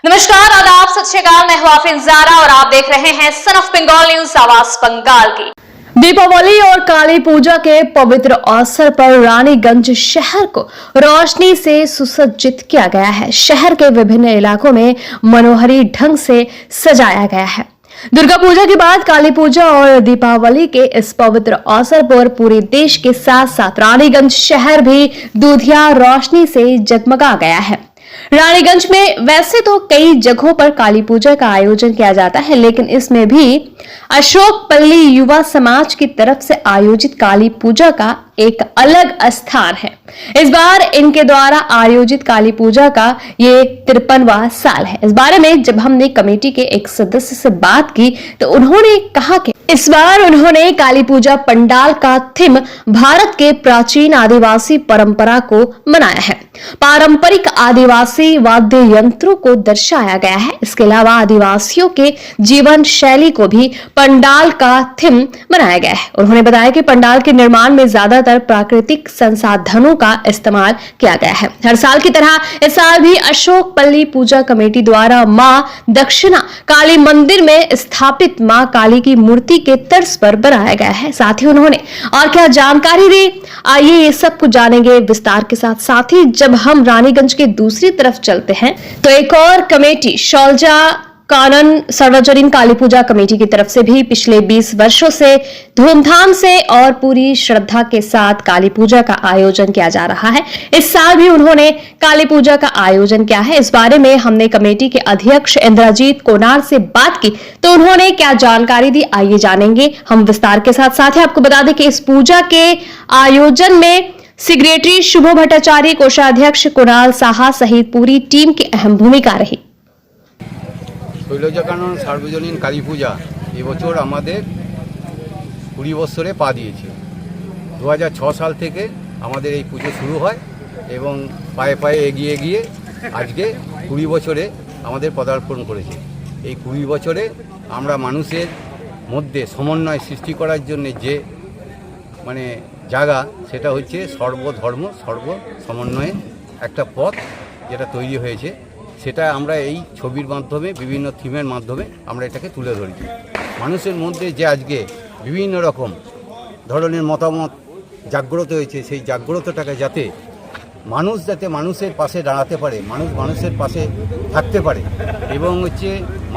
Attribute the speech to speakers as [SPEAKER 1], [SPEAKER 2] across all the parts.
[SPEAKER 1] नमस्कार, आदाब, सत श्री अकाल। मैं हूं आफरीन ज़ारा और आप देख रहे हैं सन ऑफ बंगाल न्यूज, आवाज बंगाल की। दीपावली और काली पूजा के पवित्र अवसर पर रानीगंज शहर को रोशनी से सुसज्जित किया गया है। शहर के विभिन्न इलाकों में मनोहरी ढंग से सजाया गया है। दुर्गा पूजा के बाद काली पूजा और दीपावली के इस पवित्र अवसर पर पूरे देश के साथ साथ रानीगंज शहर भी दूधिया रोशनी से जगमगा गया है। रानीगंज में वैसे तो कई जगहों पर काली पूजा का आयोजन किया जाता है, लेकिन इसमें भी अशोक पल्ली युवा समाज की तरफ से आयोजित काली पूजा का एक अलग स्थान है। इस बार इनके द्वारा आयोजित काली पूजा का ये 53वां साल है। इस बारे में जब हमने कमेटी के एक सदस्य से बात की तो उन्होंने कहा कि इस बार उन्होंने काली पूजा पंडाल का थीम भारत के प्राचीन आदिवासी परंपरा को बनाया है। पारंपरिक आदिवासी वाद्य यंत्रों को दर्शाया गया है। इसके अलावा आदिवासियों के जीवन शैली को भी पंडाल का थीम बनाया गया है। उन्होंने बताया कि पंडाल के निर्माण में ज्यादातर प्राकृतिक संसाधनों का इस्तेमाल किया गया है। हर साल की तरह इस साल भी अशोक पल्ली पूजा कमेटी द्वारा मां दक्षिणा काली मंदिर में स्थापित मां काली की मूर्ति के तर्ज पर बनाया गया है। साथ ही उन्होंने और क्या जानकारी दी, आइए ये सब कुछ जानेंगे विस्तार के साथ। साथ ही जब हम रानीगंज के दूसरी तरफ चलते हैं तो एक और कमेटी शौलजा कानन सार्वजनिक काली पूजा कमेटी की तरफ से भी पिछले 20 वर्षों से धूमधाम से और पूरी श्रद्धा के साथ काली पूजा का आयोजन किया जा रहा है। इस साल भी उन्होंने काली पूजा का आयोजन किया है। इस बारे में हमने कमेटी के अध्यक्ष इंद्रजीत कोनार से बात की तो उन्होंने क्या जानकारी दी, आइए जानेंगे हम विस्तार के साथ। साथ ही आपको बता दें कि इस पूजा के आयोजन में सेक्रेटरी शुभ भट्टाचार्य, कोषाध्यक्ष कुणाल साहा सहित पूरी टीम की अहम भूमिका रही।
[SPEAKER 2] শৈলজা কানন সার্বজনীন কালী পূজা এবছর আমাদের 20 বছরে পা দিয়েছে। 2006 সাল থেকে আমাদের এই পুজো শুরু হয় এবং পায়ে পায়ে এগিয়ে গিয়ে আজকে 20 বছরে আমাদের পদার্পণ করেছে। এই 20 বছরে আমরা মানুষের মধ্যে সমন্বয় সৃষ্টি করার জন্য যে জায়গা, সেটা হচ্ছে সর্বধর্ম সর্ব সমন্বয়ে একটা পথ যেটা তৈরি হয়েছে। সেটা আমরা এই ছবির মাধ্যমে বিভিন্ন থিমের মাধ্যমে আমরা এটাকে তুলে ধরেছি। মানুষের মধ্যে যে আজকে বিভিন্ন রকম ধরনের মতামত জাগ্রত হয়েছে, সেই জাগ্রতটাকে যাতে মানুষের পাশে দাঁড়াতে পারে, মানুষ মানুষের পাশে থাকতে পারে এবং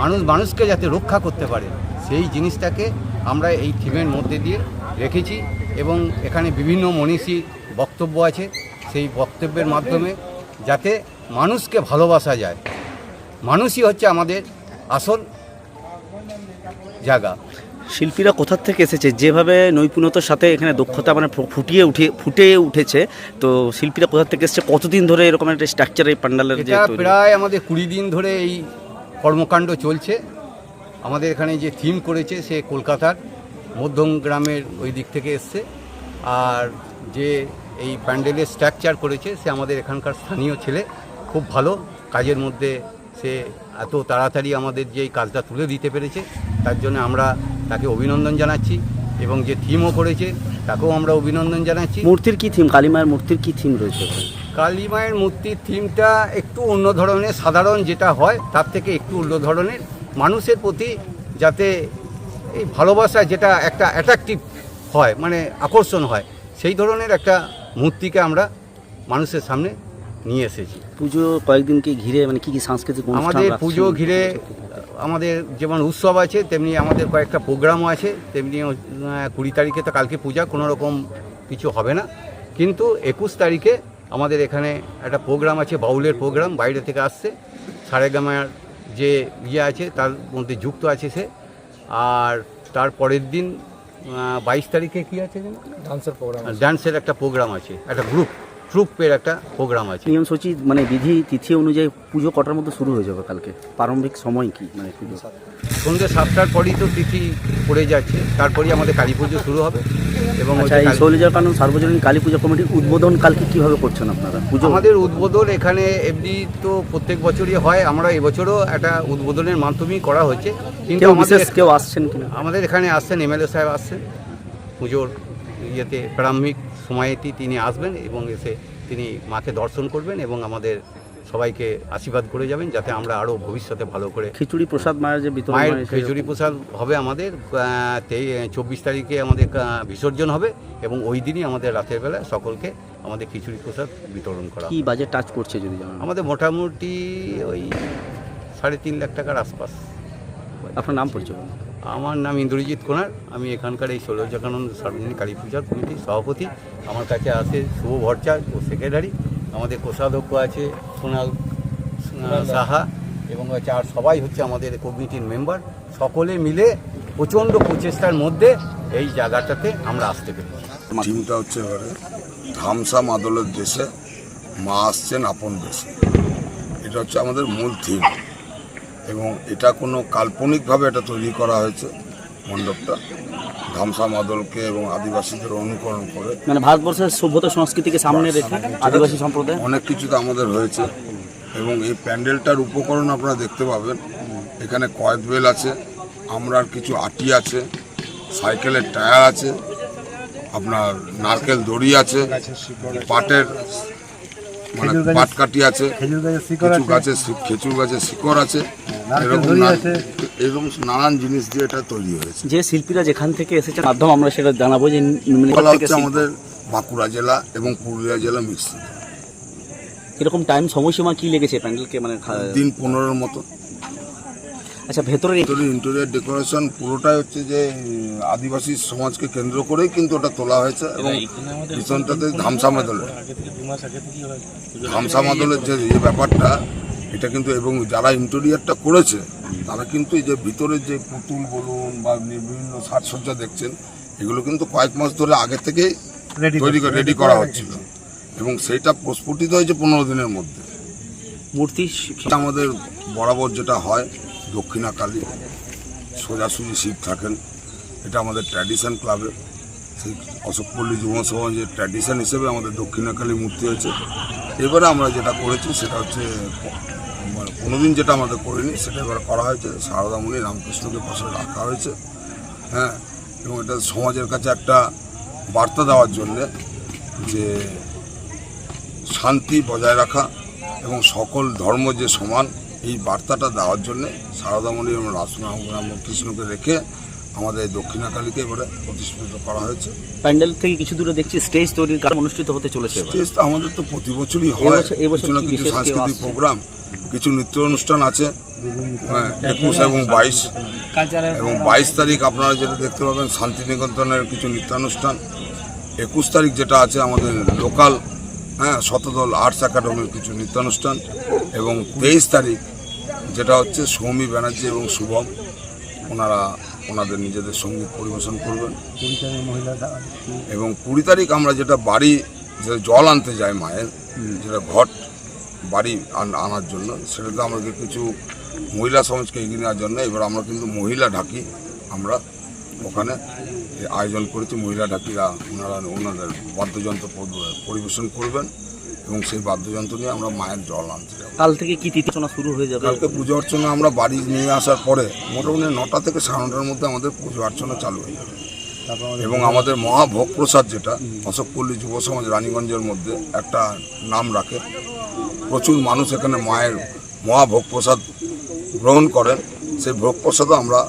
[SPEAKER 2] মানুষ মানুষকে যাতে রক্ষা করতে পারে, সেই জিনিসটাকে আমরা এই থিমের মধ্যে দিয়ে রেখেছি। এবং এখানে বিভিন্ন মনীষী বক্তব্য আছে, সেই বক্তব্যের মাধ্যমে যাতে মানুষকে ভালোবাসা যায়। মানুষই হচ্ছে আমাদের আসল জায়গা।
[SPEAKER 3] শিল্পীরা কোথা থেকে এসেছে, যেভাবে নৈপুণ্যতার সাথে এখানে দক্ষতা ফুটে উঠেছে, তো শিল্পীরা কোথা থেকে এসেছে, কতদিন ধরে এরকম একটা স্ট্রাকচার এই প্যান্ডালের?
[SPEAKER 2] প্রায় আমাদের 20 দিন ধরে এই কর্মকাণ্ড চলছে। আমাদের এখানে যে থিম করেছে সে কলকাতার মধ্যম গ্রামের ওই দিক থেকে এসছে, আর যে এই প্যান্ডেলের স্ট্রাকচার করেছে সে আমাদের এখানকার স্থানীয় ছেলে, খুব ভালো কাজের মধ্যে সে এত তাড়াতাড়ি আমাদের যে এই কাজটা তুলে দিতে পেরেছে, তার জন্য আমরা তাকে অভিনন্দন জানাচ্ছি এবং যে থিমও করেছে তাকেও আমরা অভিনন্দন জানাচ্ছি।
[SPEAKER 3] মূর্তির কি থিম, কালী মায়ের মূর্তির কি থিম রয়েছে?
[SPEAKER 2] কালী মায়ের মূর্তির থিমটা একটু অন্য ধরনের, সাধারণ যেটা হয় তার থেকে একটু অন্য ধরনের, মানুষের প্রতি যাতে এই ভালোবাসা যেটা একটা অ্যাট্রাকটিভ হয়, আকর্ষণ হয়, সেই ধরনের একটা মূর্তিকে আমরা মানুষের সামনে নিয়ে এসেছি।
[SPEAKER 3] পুজো কয়েকদিনকে ঘিরে কি কি সাংস্কৃতিক
[SPEAKER 2] আমাদের পুজো ঘিরে আমাদের যেমন উৎসব আছে, তেমনি আমাদের কয়েকটা প্রোগ্রামও আছে। তেমনি 20 তারিখে তো কালকে পূজা, কোনো রকম কিছু হবে না, কিন্তু 21 তারিখে আমাদের এখানে একটা প্রোগ্রাম আছে, বাউলের প্রোগ্রাম, বাইরে থেকে আসছে, সারেগামার যে আছে তার মধ্যে যুক্ত আছে সে। আর তার পরের দিন 22 তারিখে কি আছে, ডান্সের একটা প্রোগ্রাম আছে, একটা ট্রুপের একটা প্রোগ্রাম আছে।
[SPEAKER 3] নিয়ম সূচি বিধি তিথি অনুযায়ী পুজো কটার মধ্যে শুরু হয়ে যাবে কালকে? প্রারম্ভিক সময় কি পুজো?
[SPEAKER 2] সন্ধ্যে 7টার পরই তো তিথি পড়ে যাচ্ছে, তারপরেই আমাদের কালী পুজো শুরু হবে। এবং
[SPEAKER 3] শৈলজা কানন সার্বজনীন কালী পূজা কমিটির উদ্বোধন কালকে কিভাবে করছেন আপনারা পুজো?
[SPEAKER 2] আমাদের উদ্বোধন এখানে এমনি তো প্রত্যেক বছরই হয়, আমরা এবছরও একটা উদ্বোধনের মাধ্যমেই করা হচ্ছে। কিন্তু
[SPEAKER 3] কেউ আসছেন কিনা?
[SPEAKER 2] আমাদের এখানে আসছেন, এমএলএ সাহেব আসছেন পুজোর প্রারম্ভিক সময়েতেই তিনি আসবেন এবং এসে তিনি মাকে দর্শন করবেন এবং আমাদের সবাইকে আশীর্বাদ করে যাবেন, যাতে আমরা আরও ভবিষ্যতে ভালো করে
[SPEAKER 3] খিচুড়ি প্রসাদ মায়ের যে বিতরণ
[SPEAKER 2] মায়ের
[SPEAKER 3] হয়,
[SPEAKER 2] খিচুড়ি প্রসাদ হবে আমাদের 24 তারিখে আমাদের বিসর্জন হবে, এবং ওই দিনই আমাদের রাতের বেলা সকলকে আমাদের খিচুড়ি প্রসাদ বিতরণ করা
[SPEAKER 3] কি
[SPEAKER 2] হবে।
[SPEAKER 3] বাজেট টাচ করছে যদি জানান?
[SPEAKER 2] আমাদের মোটামুটি ওই 3.5 লাখ টাকার আশপাশ।
[SPEAKER 3] আপনার নাম পরিচয়?
[SPEAKER 2] আমার নাম ইন্দ্রজিৎ কোনার, আমি এখানকার এই ষোলজাকানন্দ সার্বজনীন কালী পূজার কমিটির সভাপতি। আমার কাছে আছে শুভ ভট্টাচার্য ও সেক্রেটারি, আমাদের কোষাধ্যক্ষ আছে সোনাল সাহা, এবং হচ্ছে আর সবাই হচ্ছে আমাদের কমিটির মেম্বার। সকলে মিলে প্রচণ্ড প্রচেষ্টার মধ্যে এই জায়গাটাতে আমরা আসতে পেরেছি।
[SPEAKER 4] থিমটা হচ্ছে এবারে ধামসা মাদলের দেশে মা আসছেন আপন দেশে, এটা হচ্ছে আমাদের মূল থিম, এবং এটা কোনো কাল্পনিকভাবে এটা তৈরি করা হয়েছে মণ্ডপটা, ধামসা মাদলকে এবং আদিবাসীদের অনুকরণ করে।
[SPEAKER 3] মানে ভারতবর্ষের সভ্যতা সংস্কৃতিকে সামনে রেখে আদিবাসী সম্প্রদায়
[SPEAKER 4] অনেক কিছু তো আমাদের হয়েছে, এবং এই প্যান্ডেলটার উপকরণ আপনারা দেখতে পাবেন। এখানে কয়েদ বেল আছে, আমরার কিছু আটি আছে, সাইকেলের টায়ার আছে, আপনার নারকেল দড়ি আছে, পাটের মানে পাটকাঠি আছে, কিছু গাছের খেজুর গাছের শিকড় আছে, এরকম নানান জিনিস দিয়ে এটা তৈরি হয়েছে।
[SPEAKER 3] যে শিল্পীরা যেখান থেকে এসেছে মাধ্যম আমরা সেটা জানাবো যে
[SPEAKER 4] বলা হচ্ছে আমাদের বাঁকুড়া জেলা এবং পুরুলিয়া জেলা মিশ্রিত।
[SPEAKER 3] এরকম টাইম সময়সীমা কি লেগেছে প্যান্ডেলকে? মানে
[SPEAKER 4] দিন 15-র মতো।
[SPEAKER 3] আচ্ছা, ভেতরে
[SPEAKER 4] ইন্টেরিয়র ডেকোরেশন পুরোটাই হচ্ছে যে আদিবাসী সমাজকে কেন্দ্র করেই কিন্তু ওটা তোলা হয়েছে, এবং পিছনটাতে ধামসা মাদলের যে ব্যাপারটা এটা কিন্তু, এবং যারা ইন্টেরিয়রটা করেছে তারা কিন্তু এই যে ভিতরের যে পুতুল বলুন বা বিভিন্ন সাজসজ্জা দেখছেন, এগুলো কিন্তু কয়েক মাস ধরে আগে থেকেই রেডি করা হচ্ছিল, এবং সেইটা প্রস্ফুটিত হয়েছে 15 দিনের মধ্যে।
[SPEAKER 3] মূর্তি
[SPEAKER 4] আমাদের বরাবর যেটা হয় দক্ষিণাকালী সোজাসুজি শিব থাকেন, এটা আমাদের ট্র্যাডিশন ক্লাবের সেই অশোকপল্লী যুব সমাজের ট্র্যাডিশন হিসেবে আমাদের দক্ষিণাকালী মূর্তি হয়েছে। এবারে আমরা যেটা করেছি সেটা হচ্ছে মানে কোনোদিন যেটা আমাদের করিনি সেটা এবার করা হয়েছে, সারদামণি রামকৃষ্ণকে পাশে রাখা হয়েছে, হ্যাঁ, এবং এটা সমাজের কাছে একটা বার্তা দেওয়ার জন্যে যে শান্তি বজায় রাখা এবং সকল ধর্ম যে সমান, এই বার্তাটা দেওয়ার জন্যে সারদামণি এবং রামকৃষ্ণকে রেখে আমাদের দক্ষিণাকালীকে এবারে প্রতিষ্ঠিত করা হয়েছে।
[SPEAKER 3] প্যান্ডেল থেকে কিছু দূরে দেখছি স্টেজ তৈরির কাজ অনুষ্ঠিত হতে চলেছে।
[SPEAKER 4] স্টেজ তো আমাদের তো প্রতি বছরই হয়, কিছু না কিছু সাংস্কৃতিক প্রোগ্রাম, কিছু নৃত্য অনুষ্ঠান আছে 21 এবং 22, এবং 22 তারিখ আপনারা যেটা দেখতে পাবেন শান্তিনিকেতনের কিছু নৃত্যানুষ্ঠান, 21 তারিখ যেটা আছে আমাদের লোকাল শতদল আর্টস একাডেমির কিছু নৃত্যানুষ্ঠান, এবং 23 তারিখ যেটা হচ্ছে সৌমি ব্যানার্জি এবং শুভম ওনাদের নিজেদের সঙ্গীত পরিবেশন করবেন, এবং 20 তারিখ আমরা যেটা বাড়ি যে জল আনতে যাই মায়ের, যেটা ঘট বাড়ি আনার জন্য, সেটাতে আমরা কিছু মহিলা সমাজকে এগিয়ে নেওয়ার জন্য এবার আমরা কিন্তু মহিলা ঢাকি আমরা ওখানে আয়োজন করেছি। মহিলা ঢাকিরা ওনাদের বাদ্যযন্ত্র পরিবেশন করবেন, এবং সেই বাদ্যযন্ত্র নিয়ে আমরা মায়ের জল আনতে যাব।
[SPEAKER 3] কাল থেকে কি তিথিচনা শুরু হয়ে যাবে?
[SPEAKER 4] কালকে পুজো অর্চনা আমরা বাড়ি নিয়ে আসার পরে মোটামুটি 9টা থেকে 9:30-র মধ্যে আমাদের পুজো অর্চনা চালু হয়ে যাবে, এবং আমাদের মহাভোগ প্রসাদ যেটা অশোকপল্লী যুব সমাজ রানীগঞ্জের মধ্যে একটা নাম রাখে, প্রচুর মানুষ এখানে মায়ের মহাভোগ প্রসাদ গ্রহণ করেন, সেই ভোগ প্রসাদও আমরা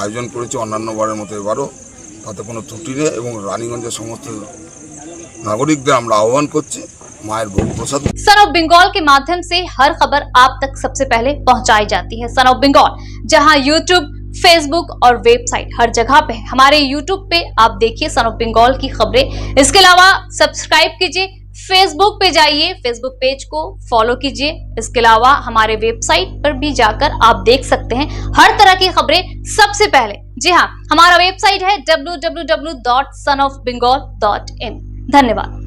[SPEAKER 4] আয়োজন করেছি অন্যান্য বারের মতো এবারও, তাতে কোনো ত্রুটি নেই, এবং রানীগঞ্জের সমস্ত নাগরিকদের আমরা আহ্বান করছি मायर भोग प्रसाद।
[SPEAKER 1] सन ऑफ बंगाल के माध्यम से हर खबर आप तक सबसे पहले पहुंचाई जाती है। सन ऑफ बंगाल जहां यूट्यूब, फेसबुक और वेबसाइट हर जगह पे है। हमारे यूट्यूब पे आप देखिए सन ऑफ बंगाल की खबरें। इसके अलावा सब्सक्राइब कीजिए, फेसबुक पे जाइए, फेसबुक पेज को फॉलो कीजिए। इसके अलावा हमारे वेबसाइट पर भी जाकर आप देख सकते हैं हर तरह की खबरें सबसे पहले। जी हाँ, हमारा वेबसाइट है www.sonofbengal.in। धन्यवाद।